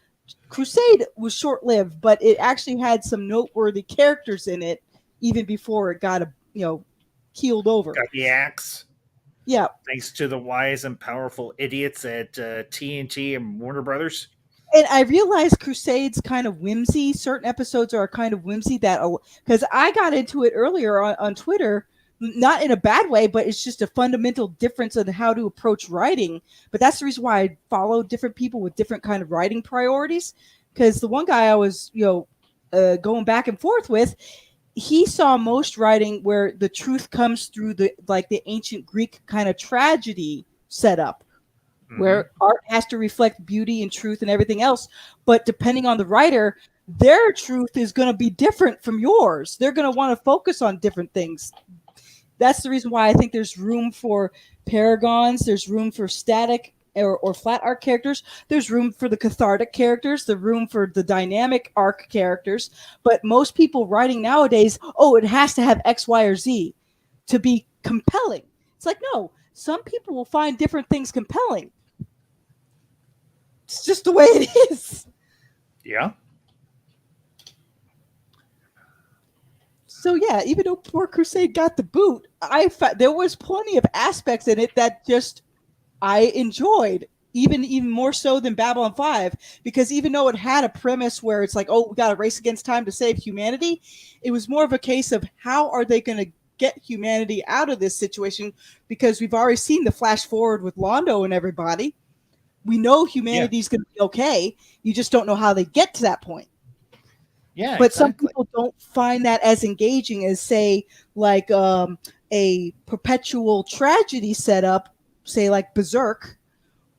Crusade was short-lived, but it actually had some noteworthy characters in it even before it got keeled over. Got the axe. Yeah. Thanks to the wise and powerful idiots at TNT and Warner Brothers. And I realized Crusade's kind of whimsy. Certain episodes are kind of whimsy because I got into it earlier on Twitter, not in a bad way, but it's just a fundamental difference in how to approach writing. But that's the reason why I follow different people with different kind of writing priorities. Because the one guy I was, going back and forth with, he saw most writing where the truth comes through the ancient Greek kind of tragedy setup, where art has to reflect beauty and truth and everything else. But depending on the writer, their truth is going to be different from yours. They're going to want to focus on different things. That's the reason why I think there's room for paragons. There's room for static or flat arc characters. There's room for the cathartic characters, the room for the dynamic arc characters. But most people writing nowadays, it has to have X, Y, or Z to be compelling. It's like, no, some people will find different things compelling. It's just the way it is. Yeah. So yeah, even though poor Crusade got the boot, there was plenty of aspects in it that just I enjoyed, even more so than Babylon 5, because even though it had a premise where it's like, oh, we got to race against time to save humanity, it was more of a case of how are they going to get humanity out of this situation, because we've already seen the flash forward with Londo and everybody. We know humanity's going to be okay. You just don't know how they get to that point. Yeah, but some people don't find that as engaging as, say, like a perpetual tragedy setup, say like Berserk,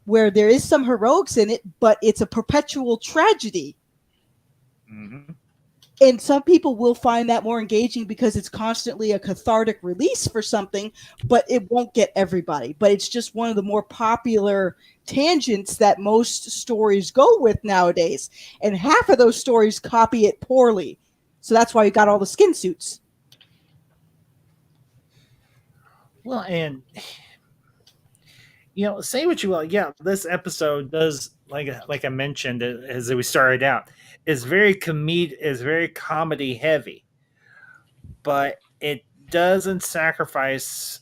where there is some heroics in it, but it's a perpetual tragedy. Mm-hmm. And some people will find that more engaging because it's constantly a cathartic release for something, but it won't get everybody. But it's just one of the more popular tangents that most stories go with nowadays. And half of those stories copy it poorly. So that's why you got all the skin suits. Well, and say what you will. Yeah, this episode does, like I mentioned as we started out, is very comedy heavy, but it doesn't sacrifice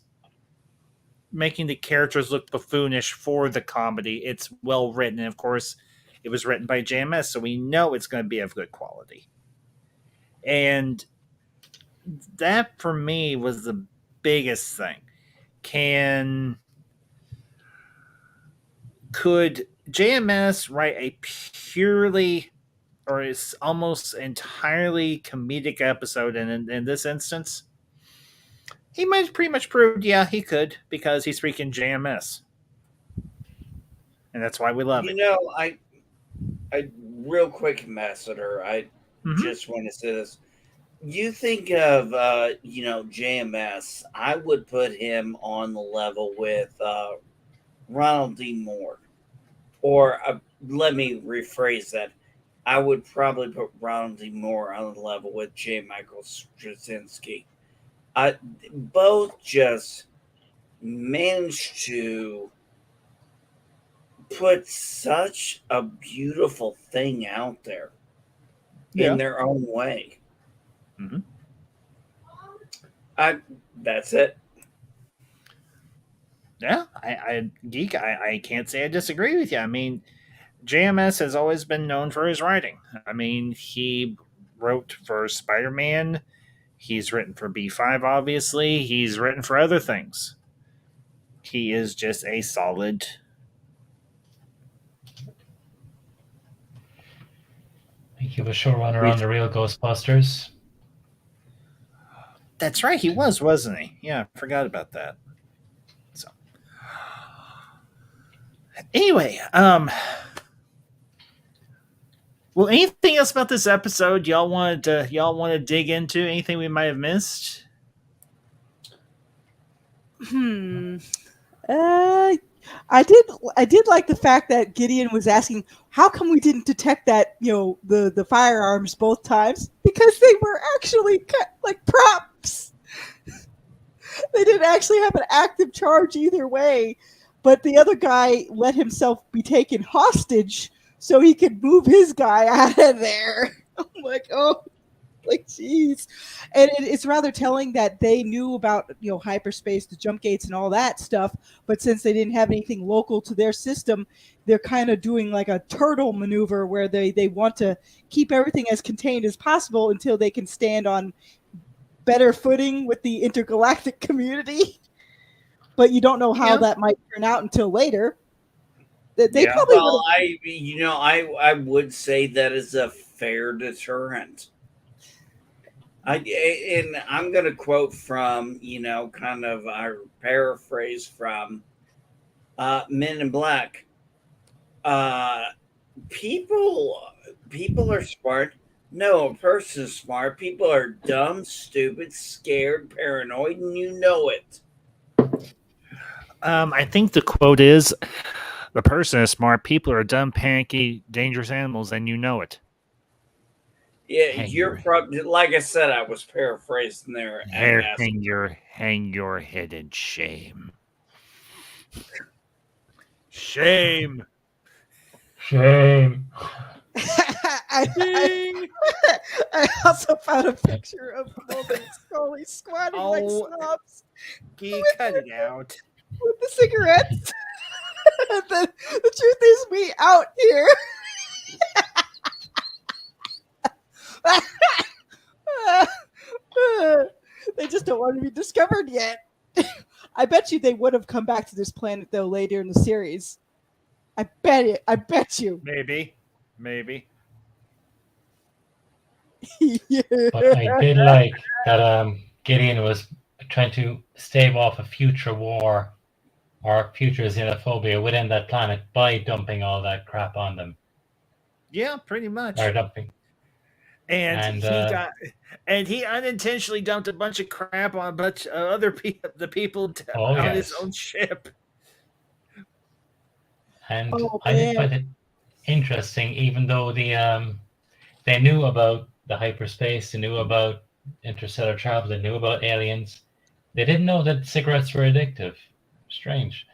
making the characters look buffoonish for the comedy. It's well written, and of course, it was written by JMS, so we know it's going to be of good quality. And that, for me, was the biggest thing. Could JMS write a purely or is almost entirely comedic episode in this instance? He might pretty much proved, he could, because he's freaking JMS. And that's why we love it. I real quick, Ambassador, I just want to say this. You think of, JMS, I would put him on the level with Ronald D. Moore. Or let me rephrase that. I would probably put Ronald D. Moore on the level with J. Michael Straczynski. Both just managed to put such a beautiful thing out there in their own way. Mm-hmm. That's it. Yeah, I can't say I disagree with you. I mean, JMS has always been known for his writing. I mean, he wrote for Spider-Man. He's written for B5, obviously. He's written for other things. He is just a solid. He was showrunner on the real Ghostbusters. That's right, he was, wasn't he? Yeah, I forgot about that. So, anyway, well, anything else about this episode y'all want to dig into? Anything we might have missed? I did like the fact that Gideon was asking, how come we didn't detect that, the firearms both times? Because they were actually like props. They didn't actually have an active charge either way. But the other guy let himself be taken hostage so he could move his guy out of there. I'm like, oh, like, jeez. And it's rather telling that they knew about, hyperspace, the jump gates and all that stuff. But since they didn't have anything local to their system, they're kind of doing like a turtle maneuver where they want to keep everything as contained as possible until they can stand on better footing with the intergalactic community. But you don't know how that might turn out until later. They probably well, I would say that is a fair deterrent. And I'm going to quote from, kind of our paraphrase from Men in Black. People are smart. No, a person is smart. People are dumb, stupid, scared, paranoid, and you know it. I think the quote is, the person is smart, people are dumb, panicky, dangerous animals, and you know it. Yeah, you're probably, like I said, I was paraphrasing there. Hang your head in shame. Shame. Shame. I also found a picture of Mulder and Scully squatting like snobs. Cut it out. With the cigarettes. the truth is, we out here. They just don't want to be discovered yet. I bet you they would have come back to this planet though later in the series. I bet it. I bet you. Maybe. Yeah. But I did like that Gideon was trying to stave off a future war or future xenophobia within that planet by dumping all that crap on them. Yeah, pretty much. Or dumping. And he unintentionally dumped a bunch of crap on a bunch of other people, on his own ship. And I did find it interesting, even though they knew about the hyperspace, they knew about interstellar travel, they knew about aliens. They didn't know that cigarettes were addictive. Strange.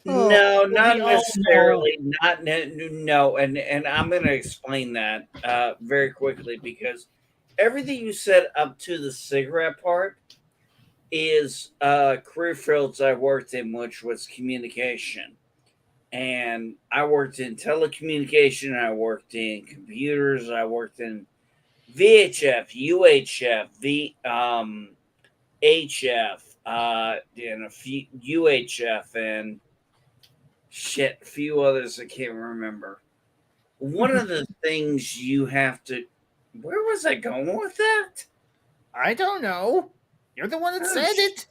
No, not necessarily. No, and I'm going to explain that very quickly, because everything you said up to the cigarette part is career fields I worked in, which was communication. And I worked in telecommunication, I worked in computers, I worked in VHF, UHF, HF, and a few UHF, and a few others I can't remember. One of the things you have to... Where was I going with that? I don't know. You're the one that said it.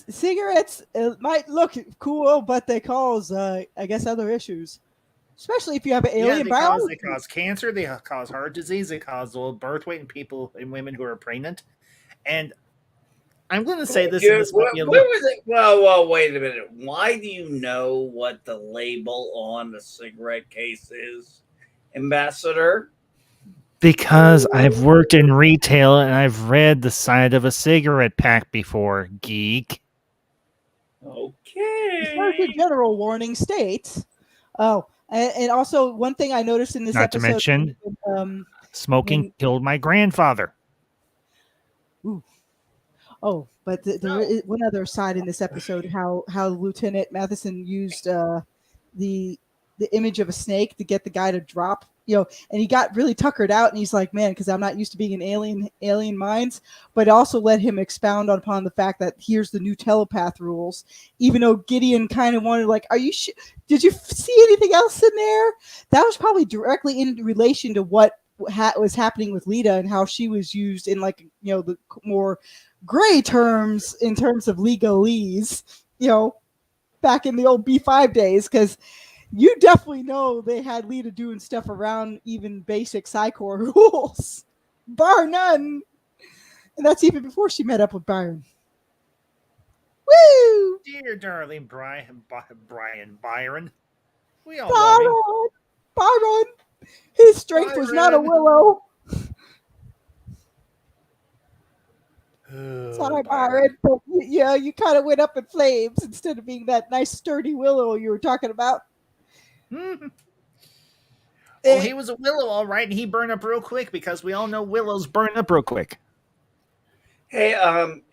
Cigarettes might look cool, but they cause, I guess, other issues. Especially if you have an alien biology. They cause cancer, they cause heart disease, they cause low birth weight in people and women who are pregnant. And I'm going to say this. Where This might be a was little. it? Well, wait a minute. Why do you know what the label on the cigarette case is, Ambassador? Because I've worked in retail and I've read the side of a cigarette pack before, geek. As far as the Okay. general warning states. Oh, and also one thing I noticed in this Not to episode. mention, smoking when- killed my grandfather. Oh, but there is one other side in this episode: how Lieutenant Matheson used the image of a snake to get the guy to drop. And he got really tuckered out, and he's like, "Man, because I'm not used to being in alien minds." But it also let him expound upon the fact that here's the new telepath rules. Even though Gideon kind of wanted, like, "Are you? Did you see anything else in there?" That was probably directly in relation to what was happening with Lita and how she was used in, like, the more gray terms in terms of legalese, back in the old B5 days, because you definitely know they had Lita doing stuff around even basic Psychor rules, bar none. And that's even before she met up with Byron. Woo! Dear darling Brian Byron. We all love him. Byron! His strength was not a Byron. willow. Oh, Sorry, Byron. But you kind of went up in flames instead of being that nice sturdy willow you were talking about. Well, he was a willow, all right, and he burned up real quick because we all know willows burn up real quick. Hey,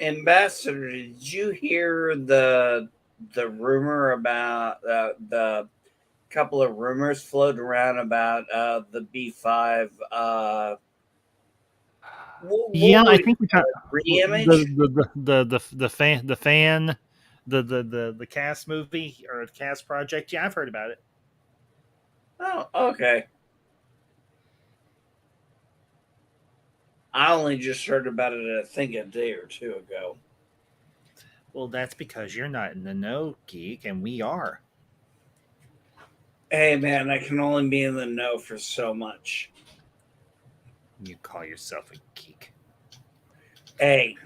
Ambassador, did you hear the rumor about the couple of rumors floating around about the B5? Yeah, I think we got re-image. the cast movie or the cast project. Yeah, I've heard about it. Oh, okay. I only just heard about it, I think, a day or two ago. Well, that's because you're not in the know, geek, and we are. Hey, man, I can only be in the know for so much. You call yourself a geek. Hey.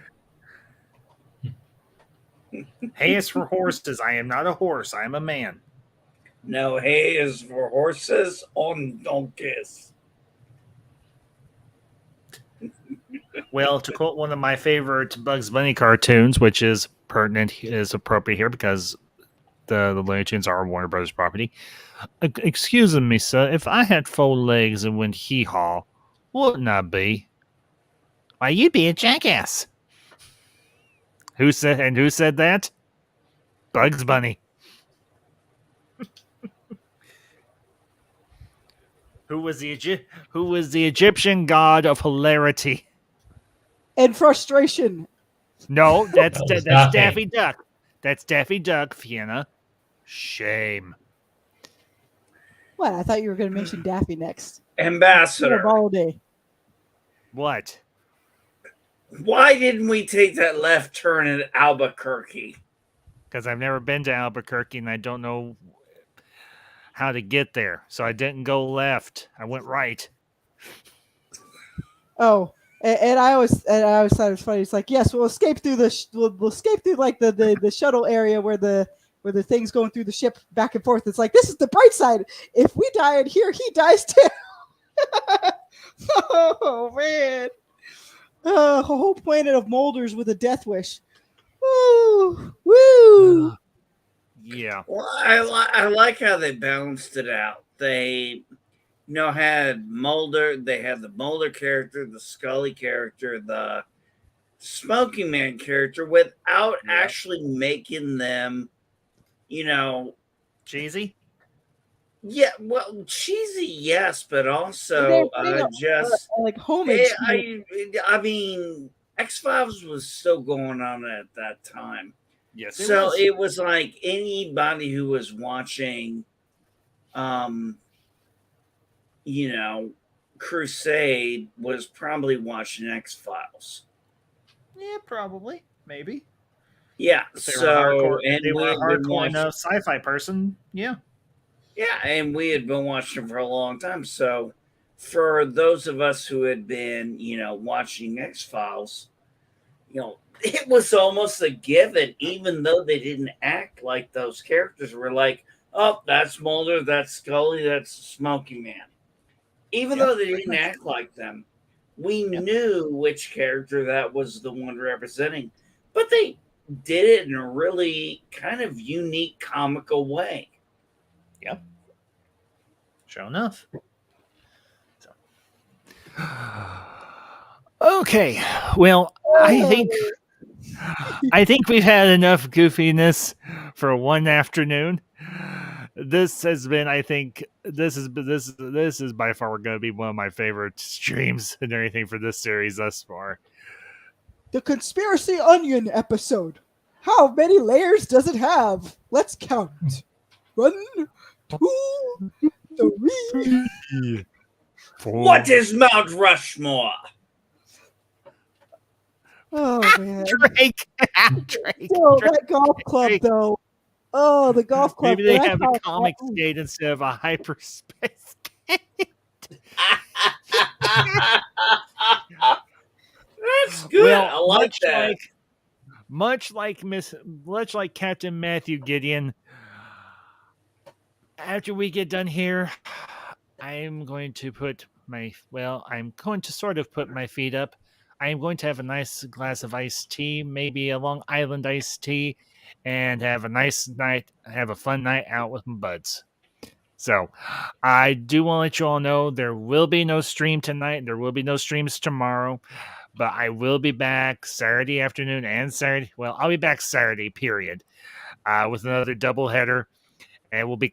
Hay is for horses. I am not a horse. I am a man. No, hay is for horses on donkeys. Well, to quote one of my favorite Bugs Bunny cartoons, which is appropriate here because the Looney Tunes are Warner Brothers property. Excuse me, sir. If I had 4 legs and went hee-haw, wouldn't I be? Why, you'd be a jackass. Who said that? Bugs Bunny. Who was the Egyptian god of hilarity? And frustration. No, that's Daffy. Daffy Duck. That's Daffy Duck, Fiona. Shame. What? I thought you were going to mention Daffy next. Ambassador, All day. What? why didn't we take that left turn at Albuquerque? Because I've never been to Albuquerque and I don't know how to get there. So I didn't go left. I went right. Oh, and I always thought it was funny. It's like, yes, we'll escape through we'll escape through like the shuttle area where the thing's going through the ship back and forth. It's like, this is the bright side. If we die in here, he dies too. Oh man. A whole planet of molders with a death wish. Woo! Woo! Yeah. Well, I like how they balanced it out. They, had Mulder. They had the Mulder character, the Scully character, the Smoking Man character, without actually making them, Cheesy? Yeah, well, cheesy, yes, but also just like homage. I mean, X-Files was still going on at that time. Yes. So it was like anybody who was watching, Crusade was probably watching X-Files. Yeah, probably. Maybe. Yeah. If they were a we hardcore sci-fi person, yeah. Yeah, and we had been watching for a long time. So for those of us who had been, watching X-Files, it was almost a given, even though they didn't act like those characters. Were like, oh, that's Mulder, that's Scully, that's Smoky Man. Even though they didn't act like them, we knew which character that was the one representing. But they did it in a really kind of unique, comical way. Yep. Sure enough. So. Okay. Well, I think we've had enough goofiness for one afternoon. This has been, I think, this is by far going to be one of my favorite streams and everything for this series thus far. The Conspiracy Onion episode. How many layers does it have? Let's count. 1, 2, 3. 4. What is Mount Rushmore? Oh man, Drake. So that golf club though. Oh, the golf club. Maybe they have a comic skate instead of a hyperspace skate. That's good. Well, I like that. Much like Captain Matthew Gideon. After we get done here, I'm going to sort of put my feet up. I'm going to have a nice glass of iced tea, maybe a Long Island iced tea, and have a nice night, have a fun night out with my buds. So I do want to let you all know there will be no stream tonight. There will be no streams tomorrow, but I will be back Saturday afternoon and Saturday. Well, I'll be back Saturday, period, with another doubleheader. And we'll be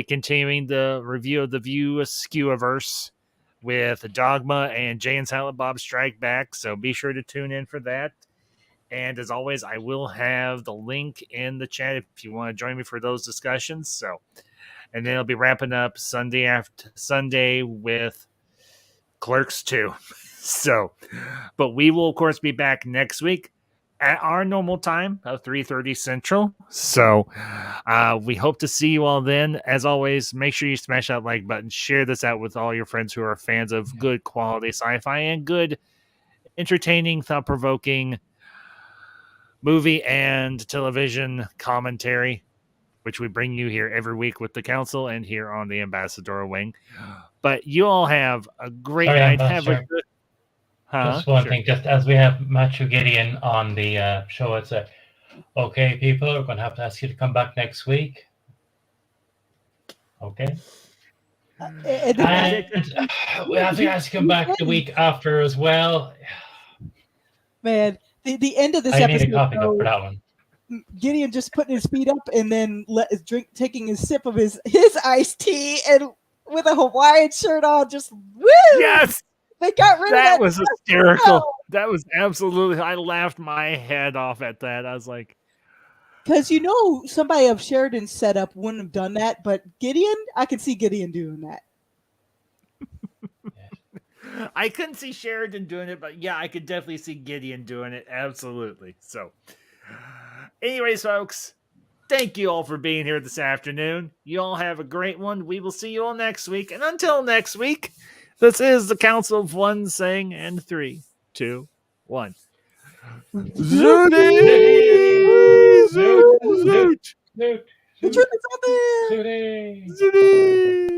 continuing the review of the View Askew-averse with Dogma and Jay and Silent Bob Strike Back. So be sure to tune in for that. And as always, I will have the link in the chat if you want to join me for those discussions. So, and then I'll be wrapping up Sunday with Clerks 2. So, but we will of course be back next week at our normal time of 3:30 Central. So we hope to see you all then. As always, make sure you smash that like button. Share this out with all your friends who are fans of good quality sci-fi and good, entertaining, thought-provoking movie and television commentary, which we bring you here every week with the Council and here on the Ambassador Wing. But you all have a great night. Have a good... Just one thing, just as we have Matthew Gideon on the show, it's okay, people, we're going to have to ask you to come back next week. Okay. And we have to ask him back the week after as well. Man, the end of this I episode. need a coffee cup for that one. Gideon just putting his feet up and then taking a sip of his iced tea and with a Hawaiian shirt on, just woo! Yes! They got rid of that. That was hysterical. That was absolutely, I laughed my head off at that. I was like, because somebody of Sheridan's setup wouldn't have done that, but Gideon, I could see Gideon doing that. I couldn't see Sheridan doing it, but yeah, I could definitely see Gideon doing it. Absolutely. So, anyways, folks, thank you all for being here this afternoon. You all have a great one. We will see you all next week. And until next week, this is the Council of One saying, and 3, 2, 1. Zooty! Zoot! The truth is out there! Zooty!